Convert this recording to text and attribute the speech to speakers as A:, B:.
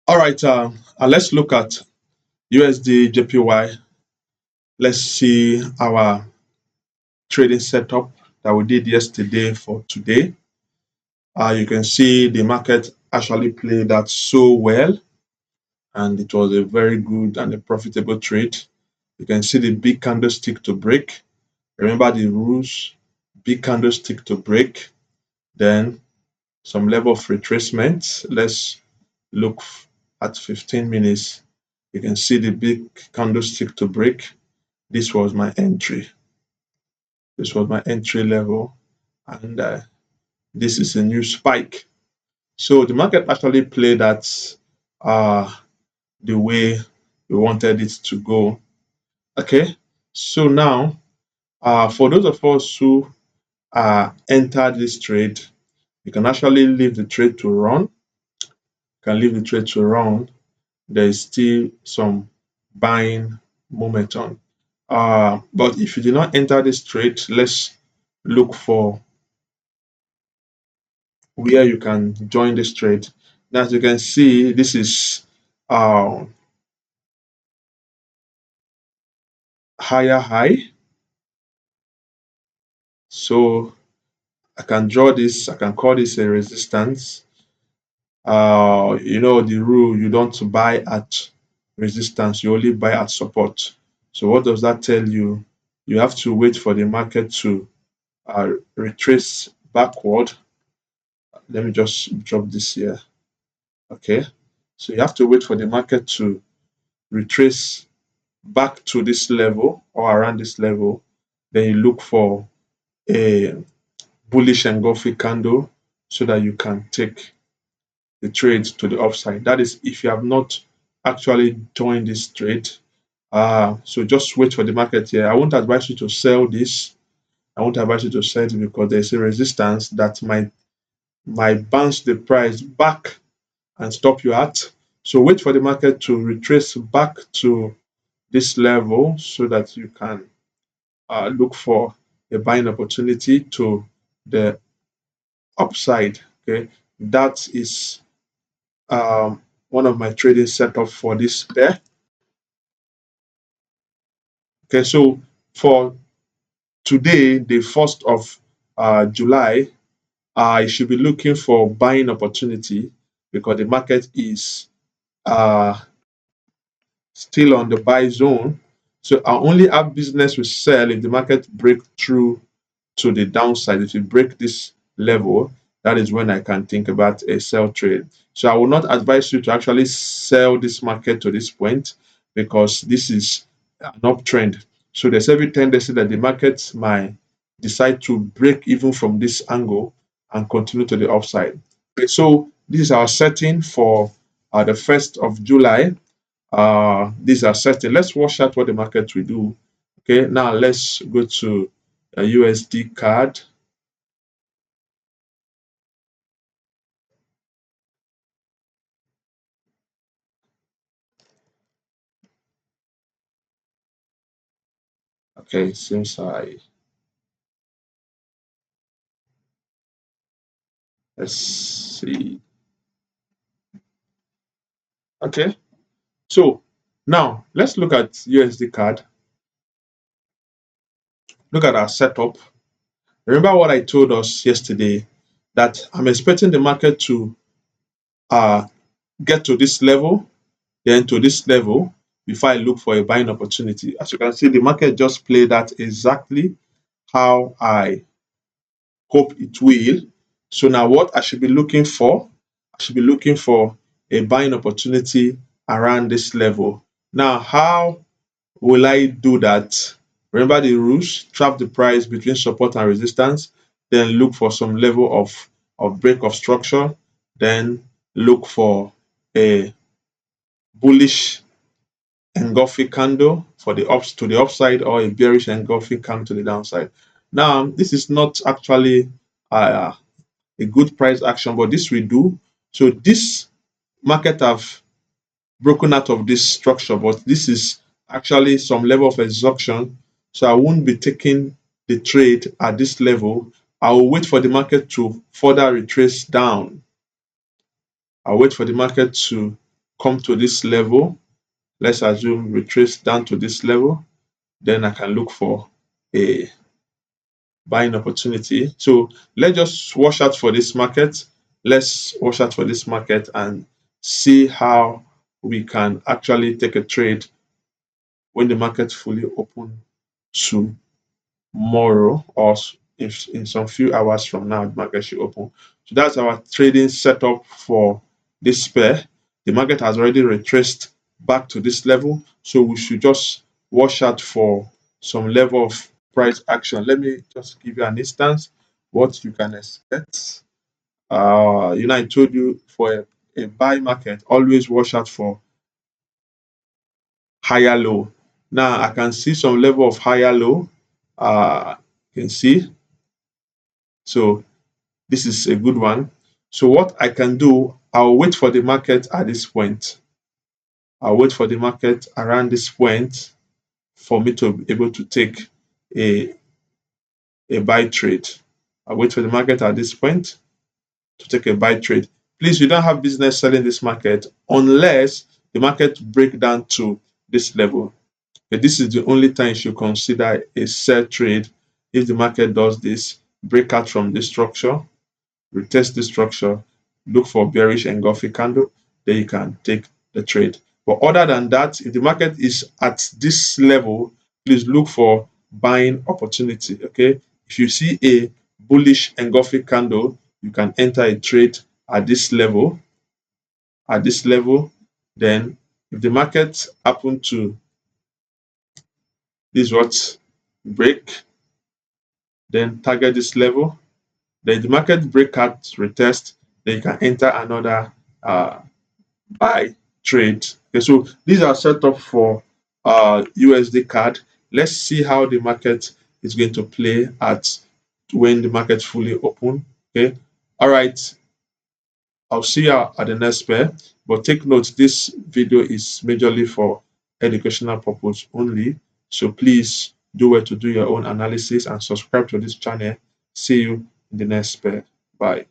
A: All right, let's look at USDJPY. Let's see our trading setup that we did yesterday for today. You can see the market actually played that so well, and it was a very good and a profitable trade. You can see the big candlestick to break. Remember the rules: big candlestick to break, then some level of retracement. Let's look at 15 minutes. You can see the big candlestick to break. This was my entry. This was my entry level, and this is a new spike. So the market actually played that uh, the way we wanted it to go. Okay, so now for those of us who entered this trade, you can actually leave the trade to run. You can leave the trade to run. There is still some buying momentum. But if you did not enter this trade, let's look for where you can join this trade. Now, as you can see, this is uh, higher high. So I can draw this, I can call this a resistance. You know the rule, you don't buy at resistance, you only buy at support. So what does that tell you? You have to wait for the market to retrace backward. Let me just drop this here. Okay. So you have to wait for the market to retrace back to this level or around this level. Then you look for a bullish engulfing candle so that you can take the trade to the upside. That is if you have not actually joined this trade. So just wait for the market here. I won't advise you to sell this. I won't advise you to sell it because there's a resistance that might bounce the price back and stop you at. So wait for the market to retrace back to this level so that you can look for a buying opportunity to the upside. Okay, that is one of my trading setup for this pair. Okay, so for today, the 1st of July, I should be looking for buying opportunity because the market is uh, still on the buy zone. So I only have business with sell if the market break through to the downside. If you break this level, that is when I can think about a sell trade. So I will not advise you to actually sell this market to this point because this is an uptrend. So there's every tendency that the market might decide to break even from this angle and continue to the upside. Okay, so this is our setting for the 1st of July. These are setting. Let's watch out what the market will do. Okay, now let's go to a USD card. Okay, seems let's see. Okay, so now let's look at USD card. Look at our setup. Remember what I told us yesterday that I'm expecting the market to uh, get to this level, then to this level before I look for a buying opportunity. As you can see, the market just played that exactly how I hope it will. So now what I should be looking for, I should be looking for a buying opportunity around this level. Now, how will I do that? Remember the rules, trap the price between support and resistance, then look for some level of break of structure, then look for a bullish engulfing candle for the ups to the upside or a bearish engulfing candle to the downside. Now, this is not actually a good price action, but this will do. So this market have broken out of this structure, but this is actually some level of exhaustion. So I won't be taking the trade at this level. I will wait for the market to further retrace down. I'll wait for the market to come to this level, let's assume retrace down to this level, then I can look for a buying opportunity. So let's just watch out for this market. Let's watch out for this market and see how we can actually take a trade when the market fully open tomorrow, or if in some few hours from now the market should open. So that's our trading setup for this pair. The market has already retraced back to this level, so we should just watch out for some level of price action. Let me just give you an instance what you can expect. I told you for a buy market, always watch out for higher low. Now I can see some level of higher low. You can see. So this is a good one. So what I can do, I'll wait for the market at this point. I'll wait for the market around this point for me to be able to take a, a buy trade. I'll wait for the market at this point to take a buy trade. Please, you don't have business selling this market unless the market break down to this level. Okay, this is the only time you should consider a sell trade. If the market does this, break out from this structure, retest the structure, look for bearish engulfing candle, then you can take the trade. But other than that, if the market is at this level, please look for buying opportunity. Okay, if you see a bullish engulfing candle, you can enter a trade at this level. At this level, then if the market happen to this what break, then target this level. Then if the market breakout retest, then you can enter another buy trade. Okay, so these are set up for USD CAD. Let's see how the market is going to play at when the market fully open. Okay, all right. I'll see you at the next pair. But take note, this video is majorly for educational purpose only. So please do well to do your own analysis and subscribe to this channel. See you in the next pair. Bye.